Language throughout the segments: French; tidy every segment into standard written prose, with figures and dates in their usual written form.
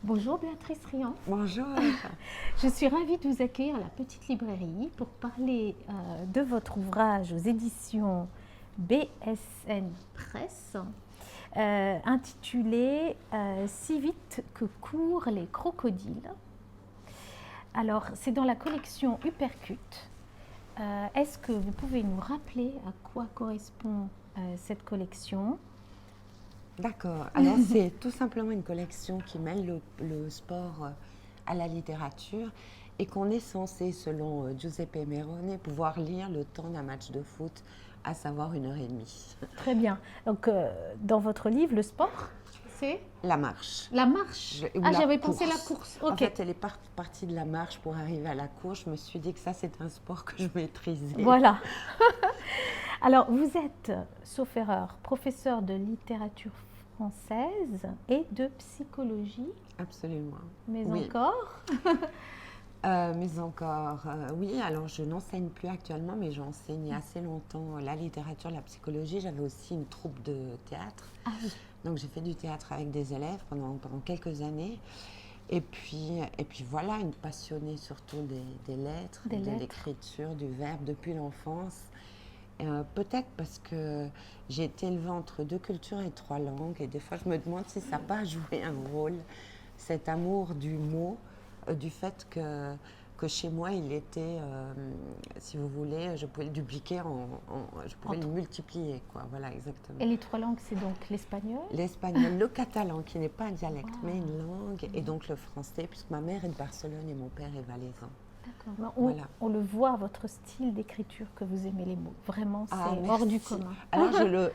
Bonjour Béatrice Riant. Bonjour. Je suis ravie de vous accueillir à la Petite Librairie pour parler de votre ouvrage aux éditions BSN Presse intitulé Si vite que courent les crocodiles. Alors, c'est dans la collection Uppercut. Est-ce que vous pouvez nous rappeler à quoi correspond cette collection ? D'accord. Alors, c'est tout simplement une collection qui mêle le sport à la littérature et qu'on est censé, selon Giuseppe Merone, pouvoir lire le temps d'un match de foot, à savoir 1h30. Très bien. Donc, dans votre livre, le sport, c'est la marche. La marche. J'avais pensé la course. En fait, elle est partie de la marche pour arriver à la course. Je me suis dit que ça, c'est un sport que je maîtrisais. Voilà. Alors, vous êtes, sauf erreur, professeur de littérature française et de psychologie. Absolument. Mais oui. encore Oui, alors je n'enseigne plus actuellement, mais j'ai enseigné assez longtemps la littérature, la psychologie. J'avais aussi une troupe de théâtre. Ah oui. Donc j'ai fait du théâtre avec des élèves pendant quelques années. Et puis voilà, une passionnée surtout des lettres, de l'écriture, du verbe depuis l'enfance. Peut-être parce que j'ai été élevée entre 2 cultures et 3 langues. Et des fois, je me demande si ça n'a pas joué un rôle, cet amour du mot, du fait que chez moi, il était, si vous voulez, je pouvais le dupliquer, je pouvais le multiplier, quoi. Voilà, exactement. Et les 3 langues, c'est donc l'espagnol ? L'espagnol, le catalan, qui n'est pas un dialecte, mais une langue, et donc le français, puisque ma mère est de Barcelone et mon père est valaisan. D'accord. Voilà. On le voit, votre style d'écriture, que vous aimez les mots. Vraiment, c'est hors du commun. Alors,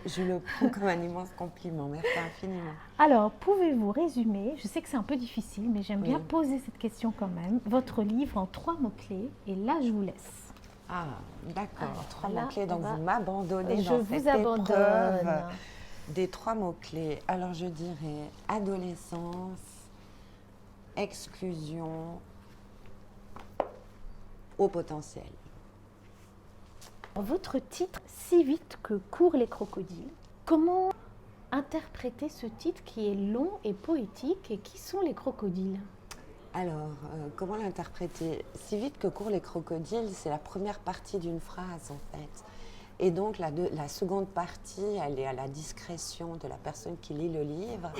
je le prends comme un immense compliment. Merci infiniment. Alors, pouvez-vous résumer, je sais que c'est un peu difficile, mais j'aime bien poser cette question quand même, votre livre en 3 mots-clés, et là, je vous laisse. Ah, d'accord. 3 mots-clés, donc vous m'abandonnez je dans vous cette abandonne. Épreuve des 3 mots-clés. Alors, je dirais adolescence, exclusion, au potentiel. Votre titre, Si vite que courent les crocodiles, comment interpréter ce titre qui est long et poétique, et qui sont les crocodiles ? Alors, comment l'interpréter ? Si vite que courent les crocodiles, c'est la première partie d'une phrase en fait. Et donc la seconde partie, elle est à la discrétion de la personne qui lit le livre,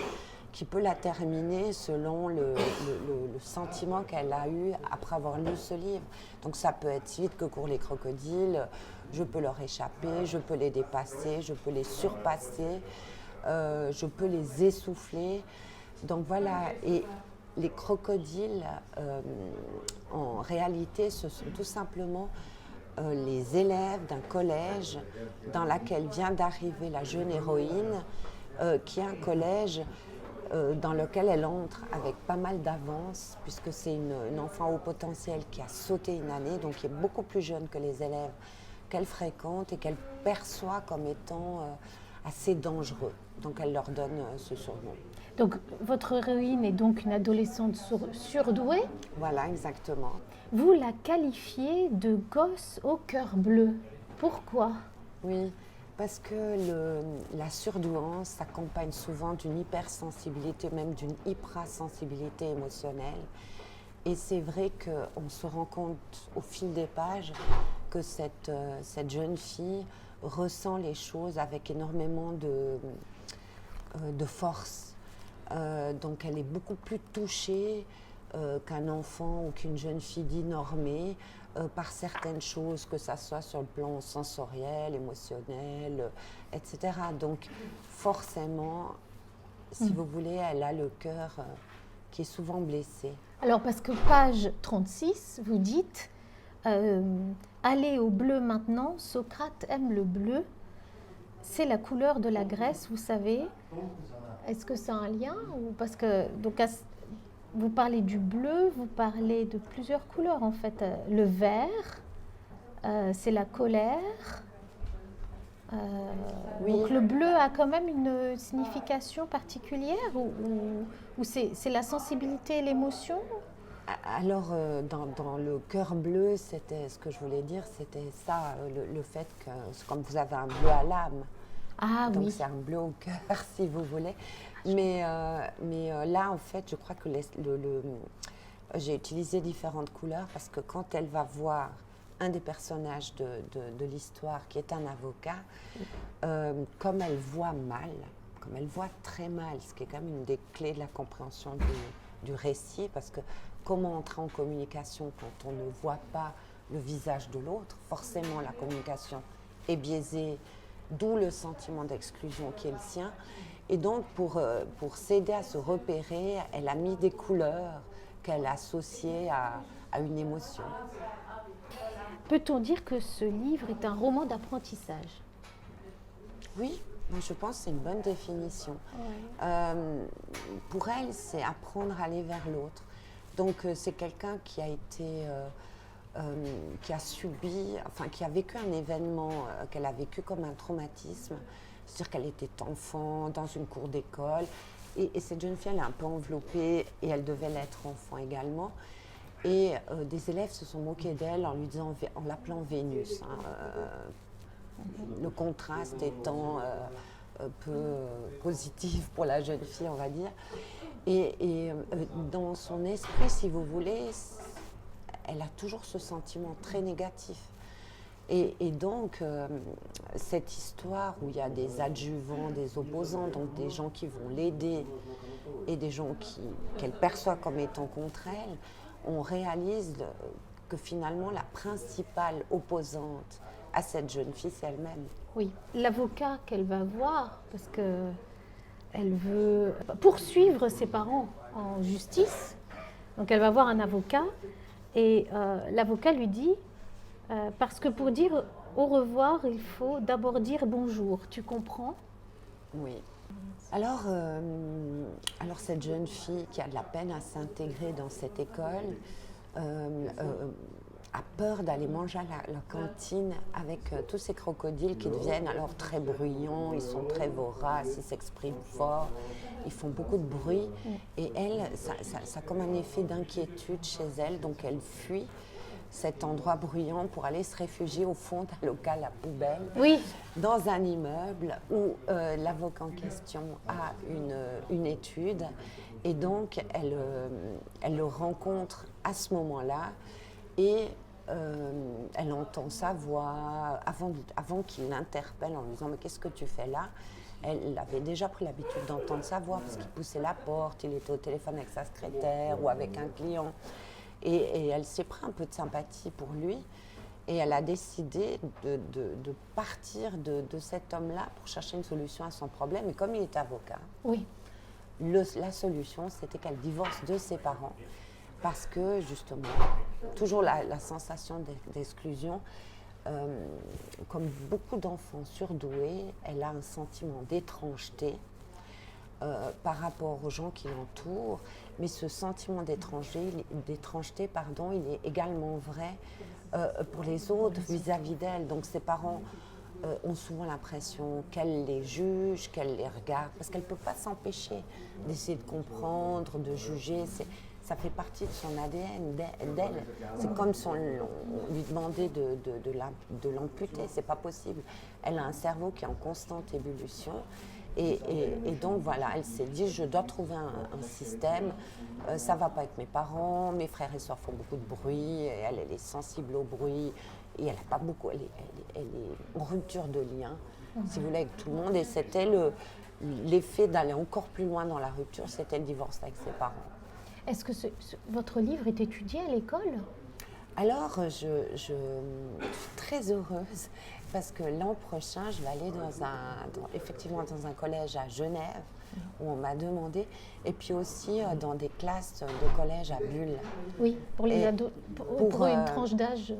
qui peut la terminer selon le sentiment qu'elle a eu après avoir lu ce livre. Donc ça peut être si vite que courent les crocodiles, je peux leur échapper, je peux les dépasser, je peux les surpasser, je peux les essouffler. Donc voilà, et les crocodiles, en réalité, ce sont tout simplement les élèves d'un collège dans lequel vient d'arriver la jeune héroïne, qui est un collège dans lequel elle entre avec pas mal d'avance, puisque c'est une enfant au potentiel qui a sauté une année, donc qui est beaucoup plus jeune que les élèves qu'elle fréquente et qu'elle perçoit comme étant assez dangereux. Donc elle leur donne ce surnom. Donc votre héroïne est donc une adolescente surdouée. Voilà, exactement. Vous la qualifiez de gosse au cœur bleu. Pourquoi ? Oui, parce que la surdouance s'accompagne souvent d'une hypersensibilité, même d'une hypersensibilité émotionnelle. Et c'est vrai qu'on se rend compte au fil des pages que cette jeune fille ressent les choses avec énormément de force. Donc elle est beaucoup plus touchée qu'un enfant ou qu'une jeune fille dite normée par certaines choses, que ça soit sur le plan sensoriel, émotionnel, etc. Donc forcément, si vous voulez, elle a le cœur qui est souvent blessé. Alors parce que page 36, vous dites allez au bleu maintenant, Socrate aime le bleu, c'est la couleur de la Grèce, vous savez. Est-ce que c'est un lien ou parce que donc vous parlez du bleu, vous parlez de plusieurs couleurs en fait. Le vert, c'est la colère. Oui. Donc le bleu a quand même une signification particulière ou c'est la sensibilité et l'émotion ? Alors, dans le cœur bleu, c'était ce que je voulais dire, c'était ça, le fait que, comme vous avez un bleu à l'âme, ah, donc oui. c'est un bleu au cœur, si vous voulez. Mais là, en fait, je crois que j'ai utilisé différentes couleurs parce que quand elle va voir un des personnages de l'histoire, qui est un avocat, comme elle voit mal, comme elle voit très mal, ce qui est quand même une des clés de la compréhension du récit, parce que comment entrer en communication quand on ne voit pas le visage de l'autre? Forcément, la communication est biaisée, d'où le sentiment d'exclusion qui est le sien. Et donc, pour s'aider à se repérer, elle a mis des couleurs qu'elle a associées à une émotion. Peut-on dire que ce livre est un roman d'apprentissage? Oui, moi je pense que c'est une bonne définition. Pour elle, c'est apprendre à aller vers l'autre. Donc c'est quelqu'un qui a été, qui a subi, enfin qui a vécu un événement qu'elle a vécu comme un traumatisme. C'est-à-dire qu'elle était enfant dans une cour d'école et cette jeune fille, elle est un peu enveloppée et elle devait l'être enfant également. Et des élèves se sont moqués d'elle en lui disant, en l'appelant Vénus. Le contraste étant peu positif pour la jeune fille, on va dire. Et dans son esprit, si vous voulez, elle a toujours ce sentiment très négatif. Et donc, cette histoire où il y a des adjuvants, des opposants, donc des gens qui vont l'aider et des gens qu'elle perçoit comme étant contre elle, on réalise que finalement, la principale opposante à cette jeune fille, c'est elle-même. Oui, l'avocat qu'elle va voir, parce qu'elle veut poursuivre ses parents en justice, donc elle va voir un avocat, et l'avocat lui dit, parce que pour dire au revoir, il faut d'abord dire bonjour, tu comprends? Oui. Alors cette jeune fille qui a de la peine à s'intégrer dans cette école a peur d'aller manger à la cantine avec tous ces crocodiles qui deviennent alors très bruyants, ils sont très voraces, ils s'expriment fort, ils font beaucoup de bruit. Et elle, ça a comme un effet d'inquiétude chez elle, donc elle fuit cet endroit bruyant pour aller se réfugier au fond d'un local à poubelle, oui, dans un immeuble où l'avocat en question a une étude et donc elle le rencontre à ce moment-là et elle entend sa voix avant qu'il l'interpelle en lui disant « mais qu'est-ce que tu fais là ?» Elle avait déjà pris l'habitude d'entendre sa voix parce qu'il poussait la porte, il était au téléphone avec sa secrétaire ou avec un client. Et elle s'est pris un peu de sympathie pour lui et elle a décidé de partir de cet homme-là pour chercher une solution à son problème. Et comme il est avocat, oui. La solution, c'était qu'elle divorce de ses parents parce que justement, toujours la sensation d'exclusion, comme beaucoup d'enfants surdoués, elle a un sentiment d'étrangeté par rapport aux gens qui l'entourent, mais ce sentiment d'étrangeté, il est également vrai pour les autres vis-à-vis d'elle. Donc ses parents ont souvent l'impression qu'elle les juge, qu'elle les regarde, parce qu'elle ne peut pas s'empêcher d'essayer de comprendre, de juger. Ça fait partie de son ADN, d'elle. C'est comme si on lui demandait de l'amputer, c'est pas possible. Elle a un cerveau qui est en constante ébullition. Et donc voilà, elle s'est dit, je dois trouver un système, ça ne va pas avec mes parents, mes frères et sœurs font beaucoup de bruit, et elle est sensible au bruit, et elle n'a pas beaucoup, elle est en rupture de lien, si vous voulez, avec tout le monde, et c'était l'effet d'aller encore plus loin dans la rupture, c'était le divorce avec ses parents. Est-ce que votre livre est étudié à l'école? Alors, je suis très heureuse parce que l'an prochain, je vais aller effectivement dans un collège à Genève où on m'a demandé, et puis aussi dans des classes de collège à Bulle. Oui, pour les ados, pour une tranche d'âge.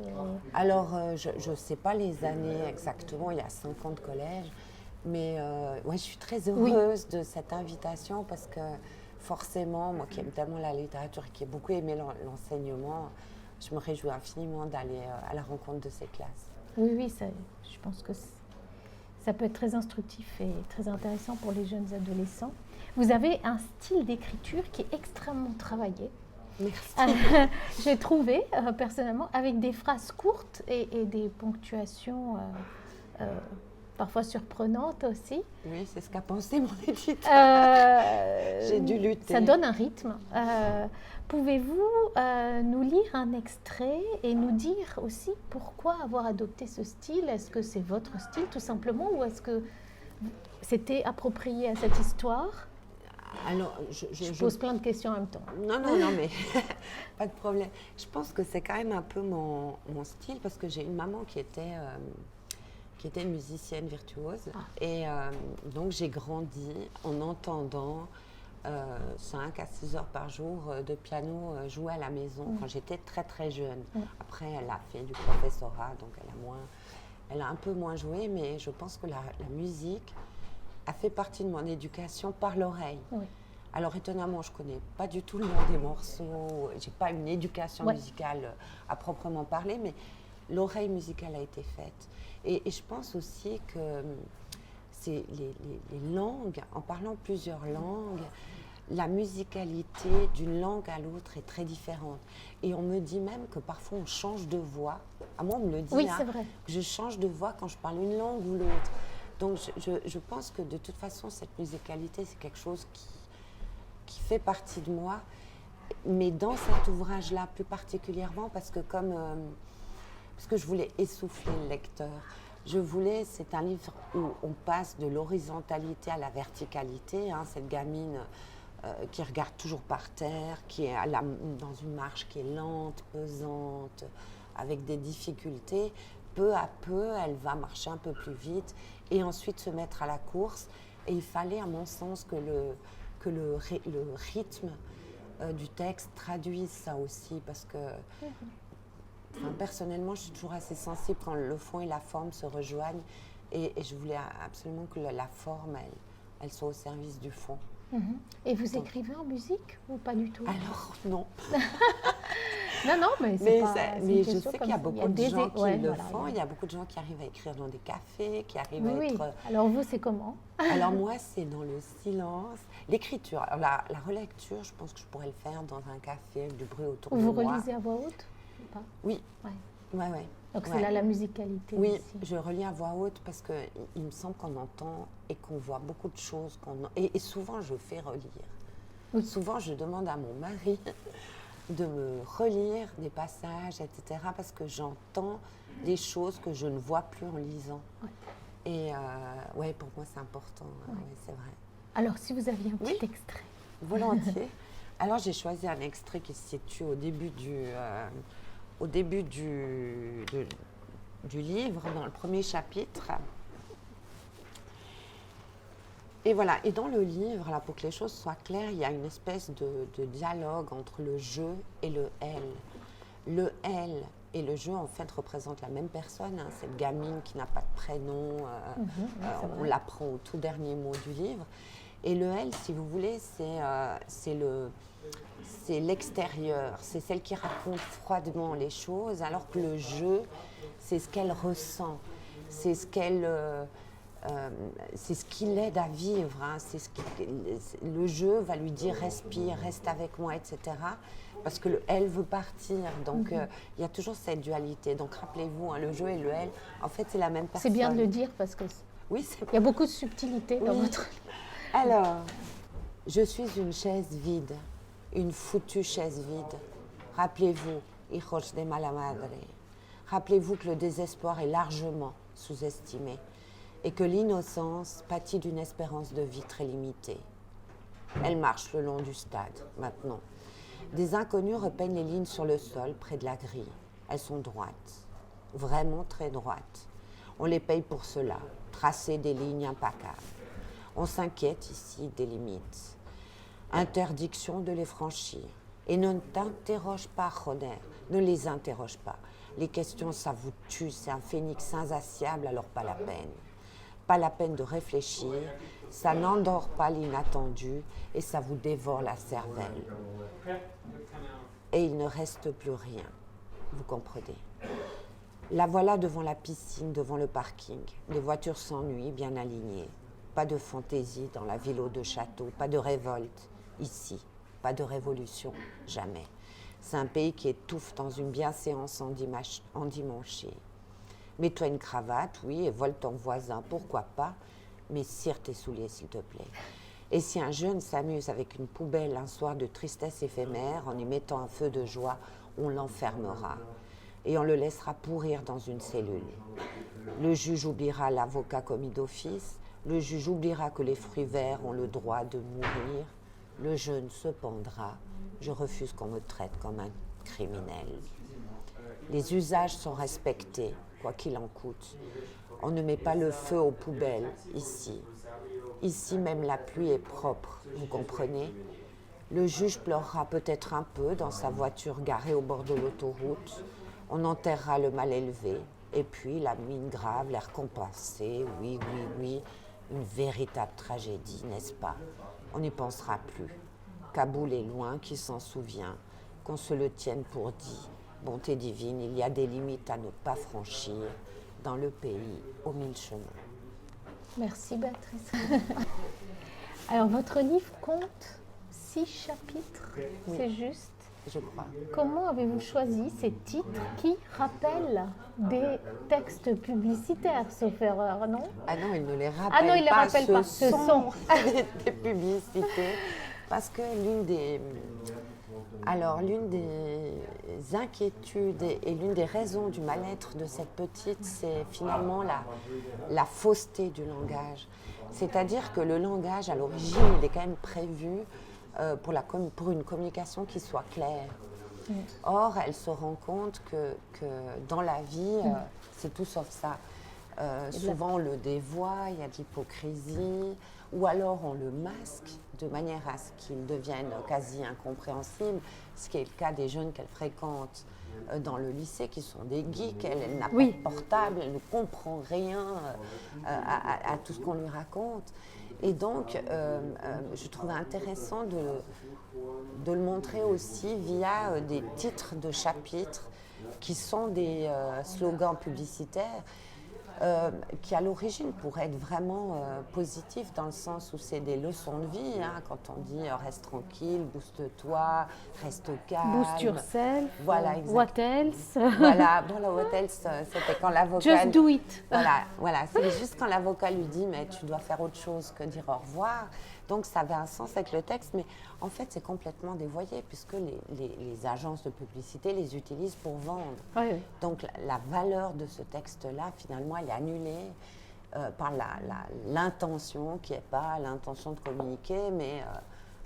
Alors, je ne sais pas les années exactement, il y a 50 collèges, mais ouais, je suis très heureuse de cette invitation parce que forcément, moi qui aime tellement la littérature et qui ai beaucoup aimé l'enseignement, je me réjouis infiniment d'aller à la rencontre de ces classes. Oui, je pense que ça peut être très instructif et très intéressant pour les jeunes adolescents. Vous avez un style d'écriture qui est extrêmement travaillé. Merci. J'ai trouvé, personnellement, avec des phrases courtes et des ponctuations parfois surprenantes aussi. Oui, c'est ce qu'a pensé mon éditeur. J'ai dû lutter. Ça donne un rythme. Pouvez-vous nous lire un extrait et nous dire aussi pourquoi avoir adopté ce style? Est-ce que c'est votre style tout simplement ou est-ce que c'était approprié à cette histoire? Alors, je pose plein de questions en même temps. Non, mais pas de problème. Je pense que c'est quand même un peu mon style parce que j'ai une maman qui était une musicienne virtuose. Et donc, j'ai grandi en entendant 5 à 6 heures par jour de piano jouer à la maison quand j'étais très, très jeune. Après, elle a fait du professorat, donc elle a un peu moins joué, mais je pense que la musique a fait partie de mon éducation par l'oreille. Oui. Alors étonnamment, je ne connais pas du tout le nom des morceaux, je n'ai pas une éducation musicale à proprement parler, mais l'oreille musicale a été faite. Et je pense aussi que c'est les langues, en parlant plusieurs langues, la musicalité d'une langue à l'autre est très différente. Et on me dit même que parfois on change de voix. À moi, on me le dit, oui, c'est vrai. Que je change de voix quand je parle une langue ou l'autre. Donc je pense que de toute façon, cette musicalité, c'est quelque chose qui fait partie de moi. Mais dans cet ouvrage-là, plus particulièrement, parce que je voulais essouffler le lecteur. C'est un livre où on passe de l'horizontalité à la verticalité. Cette gamine qui regarde toujours par terre, qui est dans une marche qui est lente, pesante, avec des difficultés. Peu à peu, elle va marcher un peu plus vite et ensuite se mettre à la course. Et il fallait, à mon sens, que le rythme du texte traduise ça aussi, parce que personnellement, je suis toujours assez sensible quand le fond et la forme se rejoignent. Et je voulais absolument que la forme, elle soit au service du fond. Et vous écrivez en musique ou pas du tout? Alors, non. Non, mais c'est pas... Mais je sais qu'il y a beaucoup de gens qui le font. Il y a beaucoup de gens qui arrivent à écrire dans des cafés, qui arrivent à être... Alors vous, c'est comment? Alors moi, c'est dans le silence. L'écriture, alors la relecture, je pense que je pourrais le faire dans un café avec du bruit autour de moi. Vous relisez à voix haute ou pas? Oui. Ouais. Donc c'est là la musicalité. Oui, aussi. Je relis à voix haute parce qu'il me semble qu'on entend et qu'on voit beaucoup de choses. Et souvent, je fais relire. Oui. Souvent, je demande à mon mari de me relire des passages, etc. parce que j'entends des choses que je ne vois plus en lisant. Ouais. Et pour moi, c'est important. Ouais, c'est vrai. Alors, si vous aviez un petit extrait. Volontiers. Alors, j'ai choisi un extrait qui se situe au début du livre, dans le premier chapitre. Et voilà, et dans le livre, là, pour que les choses soient claires, il y a une espèce de dialogue entre le je et le elle. Le elle et le je, en fait, représentent la même personne, cette gamine qui n'a pas de prénom, on l'apprend au tout dernier mot du livre. Et le elle, si vous voulez, c'est l'extérieur, c'est celle qui raconte froidement les choses, alors que le je, c'est ce qu'elle ressent, c'est ce qu'elle... c'est ce qui l'aide à vivre. Le jeu va lui dire respire, reste avec moi, etc. Parce que elle veut partir. Donc il y a toujours cette dualité. Donc rappelez-vous, le jeu et le elle, en fait, c'est la même personne. C'est bien de le dire parce que il y a beaucoup de subtilité dans votre... Alors, je suis une chaise vide, une foutue chaise vide. Rappelez-vous, hijos de mala madre. Rappelez-vous que le désespoir est largement sous-estimé et que l'innocence pâtit d'une espérance de vie très limitée. Elle marche le long du stade, maintenant. Des inconnus repeignent les lignes sur le sol, près de la grille. Elles sont droites, vraiment très droites. On les paye pour cela, tracer des lignes impeccables. On s'inquiète ici des limites. Interdiction de les franchir. Et ne t'interroge pas, Roder, ne les interroge pas. Les questions, ça vous tue, c'est un phénix insatiable, alors pas la peine. Pas la peine de réfléchir, ça n'endort pas l'inattendu et ça vous dévore la cervelle. Et il ne reste plus rien, vous comprenez. La voilà devant la piscine, devant le parking. Les voitures s'ennuient, bien alignées. Pas de fantaisie dans la ville aux deux châteaux, pas de révolte, ici. Pas de révolution, jamais. C'est un pays qui étouffe dans une bienséance endimanchée. Mets-toi une cravate, oui, et vole ton voisin, pourquoi pas, mais cire tes souliers, s'il te plaît. Et si un jeune s'amuse avec une poubelle un soir de tristesse éphémère, en y mettant un feu de joie, on l'enfermera et on le laissera pourrir dans une cellule. Le juge oubliera l'avocat commis d'office, le juge oubliera que les fruits verts ont le droit de mourir, le jeune se pendra. Je refuse qu'on me traite comme un criminel. Les usages sont respectés, quoi qu'il en coûte. On ne met pas le feu aux poubelles ici. Ici même la pluie est propre, vous comprenez? Le juge pleurera peut-être un peu dans sa voiture garée au bord de l'autoroute. On enterrera le mal élevé. Et puis la mine grave, l'air compensé, oui, oui, oui. Une véritable tragédie, n'est-ce pas? On n'y pensera plus. Kaboul est loin, qui s'en souvient? Qu'on se le tienne pour dit. Bonté divine, il y a des limites à ne pas franchir dans le pays aux mille chemins. Merci Béatrice. Alors votre livre compte 6 chapitres, Oui. c'est juste. Je crois. Comment avez-vous choisi ces titres qui rappellent des textes publicitaires, sauf erreur, non? Ah non, il ne les rappelle Ah non, il ne les rappelle pas. Ce sont des publicités. Parce que l'une des inquiétudes et l'une des raisons du mal-être de cette petite, c'est finalement la fausseté du langage. C'est-à-dire que le langage, à l'origine, il est quand même prévu pour une communication qui soit claire. Or, elle se rend compte que dans la vie, c'est tout sauf ça. Souvent, on le dévoie, il y a de l'hypocrisie, ou alors on le masque de manière à ce qu'il devienne quasi incompréhensible, ce qui est le cas des jeunes qu'elle fréquente dans le lycée, qui sont des geeks. Elle n'a pas de portable, elle ne comprend rien à tout ce qu'on lui raconte. Et donc, je trouvais intéressant de le montrer aussi via des titres de chapitres qui sont des slogans publicitaires qui à l'origine pourraient être vraiment positifs dans le sens où c'est des leçons de vie, hein, quand on dit reste tranquille, booste-toi, reste calme. Boost yourself, voilà, exact. what else? Voilà, bon, la what else, c'était quand l'avocat... Just do it. Voilà, c'est juste quand l'avocat lui dit mais tu dois faire autre chose que dire au revoir. Donc ça avait un sens avec le texte, mais en fait c'est complètement dévoyé puisque les agences de publicité les utilisent pour vendre. Oui. Donc la valeur de ce texte-là, finalement, elle est annulée par l'intention qui n'est pas l'intention de communiquer, mais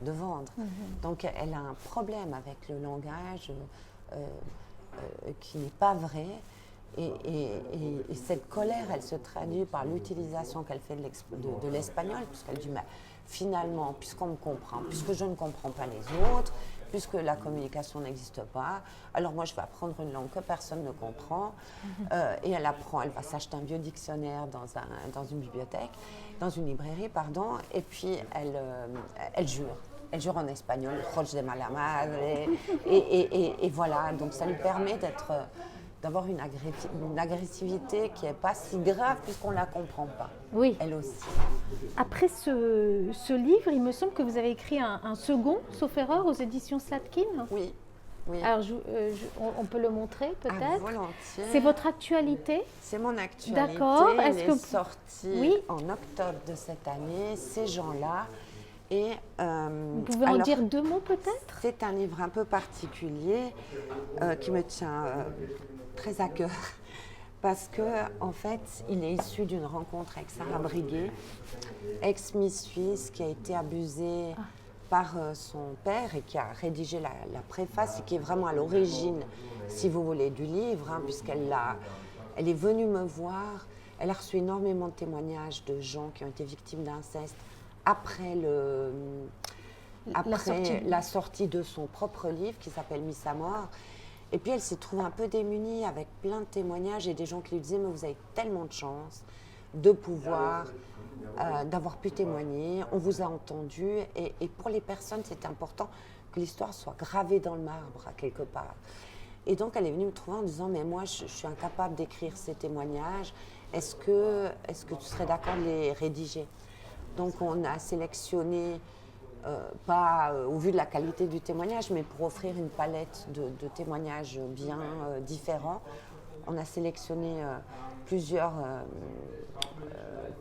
de vendre. Donc elle a un problème avec le langage qui n'est pas vrai. Et cette colère, elle se traduit par l'utilisation qu'elle fait de l'espagnol, puisqu'elle dit mais finalement, puisqu'on me comprend, puisque je ne comprends pas les autres, puisque la communication n'existe pas, alors moi je vais apprendre une langue que personne ne comprend. Et elle va s'acheter un vieux dictionnaire dans une bibliothèque, dans une librairie, pardon, et puis elle jure. Elle jure en espagnol, Jorge de mala madre, et voilà, donc ça lui permet d'avoir une agressivité qui n'est pas si grave puisqu'on ne la comprend pas. Oui. Elle aussi. Après ce livre, il me semble que vous avez écrit un second, sauf erreur, aux éditions Slatkin. Oui. Alors, on peut le montrer peut-être. Volontiers. C'est votre actualité? C'est mon actualité. D'accord. Elle est sortie en octobre de cette année, Ces gens-là. Et, vous pouvez en dire 2 mots peut-être? C'est un livre un peu particulier qui me tient très à cœur parce que en fait il est issu d'une rencontre avec Sarah Briguet, ex-Miss Suisse, qui a été abusée par son père et qui a rédigé la préface et qui est vraiment à l'origine, si vous voulez, du livre, hein, puisqu'elle est venue me voir. Elle a reçu énormément de témoignages de gens qui ont été victimes d'inceste après la sortie de son propre livre qui s'appelle Miss à mort. Et puis elle s'est trouvée un peu démunie avec plein de témoignages et des gens qui lui disaient mais vous avez tellement de chance de pouvoir, d'avoir pu témoigner, on vous a entendu. Et pour les personnes, c'est important que l'histoire soit gravée dans le marbre à quelque part. Et donc elle est venue me trouver en disant mais moi je suis incapable d'écrire ces témoignages, est-ce que tu serais d'accord de les rédiger? Donc on a sélectionné, pas au vu de la qualité du témoignage, mais pour offrir une palette de témoignages bien différents, on a sélectionné plusieurs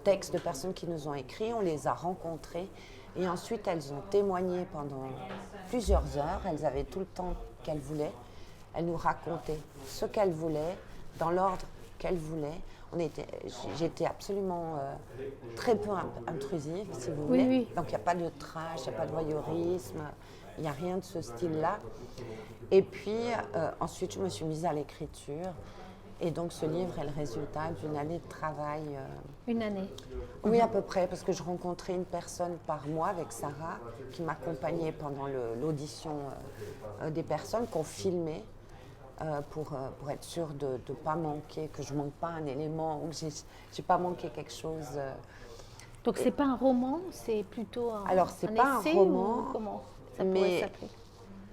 textes de personnes qui nous ont écrit, on les a rencontrées et ensuite elles ont témoigné pendant plusieurs heures, elles avaient tout le temps qu'elles voulaient, elles nous racontaient ce qu'elles voulaient, dans l'ordre qu'elles voulaient. J'étais absolument très peu intrusive, si vous voulez. Oui. Donc il n'y a pas de trash, il n'y a pas de voyeurisme, il n'y a rien de ce style-là. Et puis ensuite je me suis mise à l'écriture. Et donc ce livre est le résultat d'une année de travail. Une année. Oui, à peu près, parce que je rencontrais une personne par mois avec Sarah, qui m'accompagnait pendant l'audition des personnes qu'on filmait pour être sûre de ne pas manquer, que je ne manque pas un élément, ou que je n'ai pas manqué quelque chose. Donc c'est pas un roman, c'est plutôt Alors, c'est un pas essai un roman, ou comment ça pourrait mais s'appeler?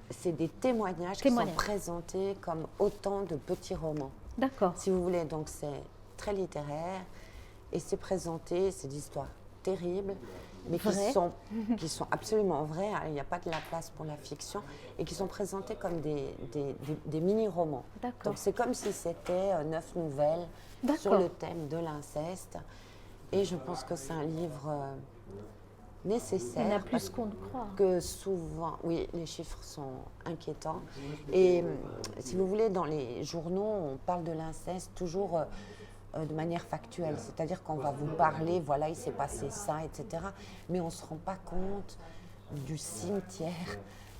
c'est des témoignages qui sont présentés comme autant de petits romans. D'accord. Si vous voulez, donc c'est très littéraire et c'est présenté, c'est des histoires terribles, mais qui sont absolument vraies. Il n'y a pas de la place pour la fiction et qui sont présentés comme des mini-romans. D'accord. Donc c'est comme si c'était 9 nouvelles sur le thème de l'inceste. Et je pense que c'est un livre nécessaire. Il y en a plus qu'on ne croit. Que souvent, oui, les chiffres sont inquiétants. Et si vous voulez, dans les journaux, on parle de l'inceste toujours de manière factuelle. C'est-à-dire qu'on va vous parler, voilà, il s'est passé ça, etc. Mais on ne se rend pas compte du cimetière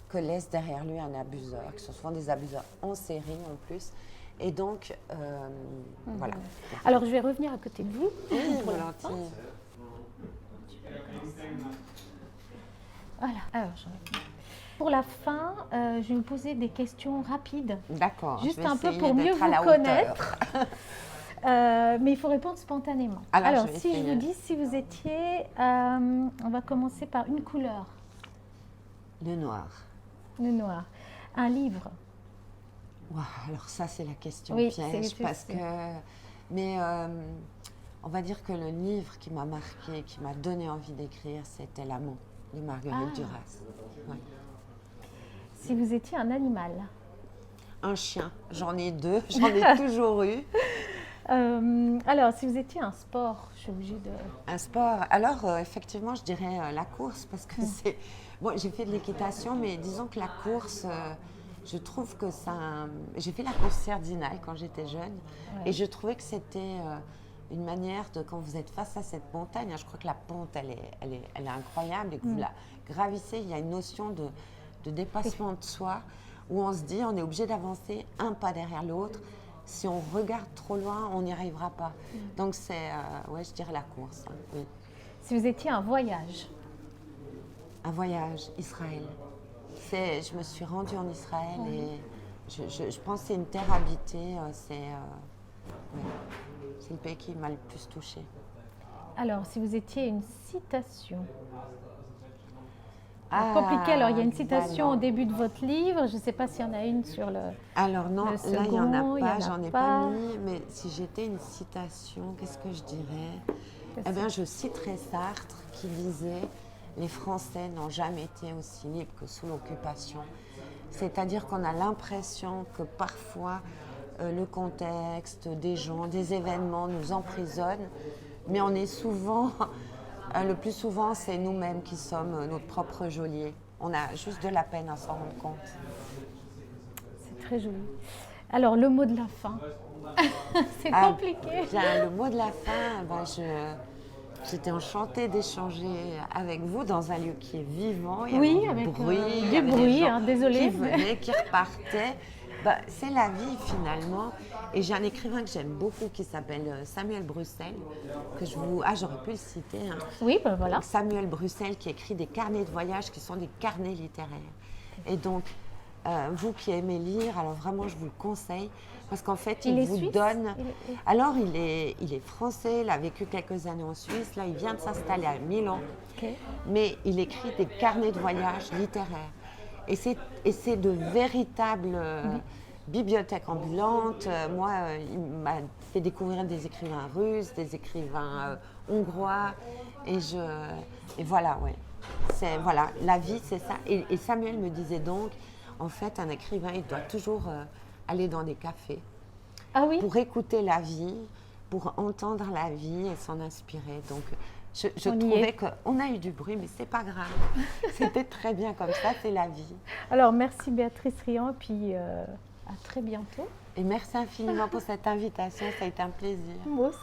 que laisse derrière lui un abuseur, que ce sont des abuseurs en série en plus. Et donc, voilà. Alors, je vais revenir à côté de vous. Oui, volontiers. Voilà. Alors, pour la fin, je vais vous poser des questions rapides. D'accord. Juste un peu pour mieux vous connaître. Mais il faut répondre spontanément. Alors si je vous dis, si vous étiez, on va commencer par une couleur. Le noir. Le noir. Un livre. Wow, alors ça, c'est la question oui, piège. Mais on va dire que le livre qui m'a marqué, qui m'a donné envie d'écrire, c'était L'Amant de Marguerite Duras. Ouais. Si vous étiez un animal. Un chien. J'en ai 2. J'en ai toujours eu. Alors, si vous étiez un sport, je suis obligée de... Un sport. Alors, effectivement, je dirais la course parce que c'est... Bon, j'ai fait de l'équitation, mais disons que la course... je trouve que ça... J'ai fait la course Sardinale quand j'étais jeune et je trouvais que c'était une manière de... Quand vous êtes face à cette montagne, je crois que la pente, elle est incroyable et que vous la gravissez, il y a une notion de dépassement de soi où on se dit on est obligé d'avancer un pas derrière l'autre. Si on regarde trop loin, on n'y arrivera pas. Donc c'est, je dirais la course. Hein, oui. Si vous étiez un voyage. Un voyage, Israël. Je me suis rendue en Israël et je pense que c'est une terre habitée. C'est le pays qui m'a le plus touchée. Alors, si vous étiez une citation. Compliqué. Alors, il y a une citation au début de votre livre. Je ne sais pas s'il y en a une sur le. Alors non, le second, là il n'y en a pas, j'en ai pas mis. Mais si j'étais une citation, qu'est-ce que je dirais? Eh bien, je citerais Sartre qui disait « Les Français n'ont jamais été aussi libres que sous l'occupation ». C'est-à-dire qu'on a l'impression que parfois le contexte, des gens, des événements nous emprisonnent, mais on est souvent... le plus souvent, c'est nous-mêmes qui sommes notre propre geôlier. On a juste de la peine à s'en rendre compte. C'est très joli. Alors, le mot de la fin. C'est compliqué. Le mot de la fin, j'étais enchantée d'échanger avec vous dans un lieu qui est vivant. Il y avait avec du bruit. Du bruit, désolée. Qui venaient, qui repartaient. C'est la vie finalement. Et j'ai un écrivain que j'aime beaucoup qui s'appelle Samuel Bruxelles, que j'aurais pu le citer. Hein. Oui, voilà. Donc, Samuel Bruxelles qui écrit des carnets de voyage qui sont des carnets littéraires. Et donc, vous qui aimez lire, alors vraiment je vous le conseille, parce qu'en fait il vous donne... Alors il est français, il a vécu quelques années en Suisse, là il vient de s'installer à Milan, mais il écrit des carnets de voyage littéraires. Et c'est de véritables bibliothèques ambulantes. Moi, il m'a fait découvrir des écrivains russes, des écrivains hongrois. Et voilà, ouais. Voilà, la vie, c'est ça. Et Samuel me disait donc, en fait, un écrivain, il doit toujours aller dans des cafés pour écouter la vie, pour entendre la vie et s'en inspirer. Donc, je On y trouvais est. qu'on a eu du bruit, mais c'est pas grave. C'était très bien comme ça, c'est la vie. Alors, merci Béatrice Riant, puis à très bientôt. Et merci infiniment pour cette invitation, ça a été un plaisir. Moi aussi.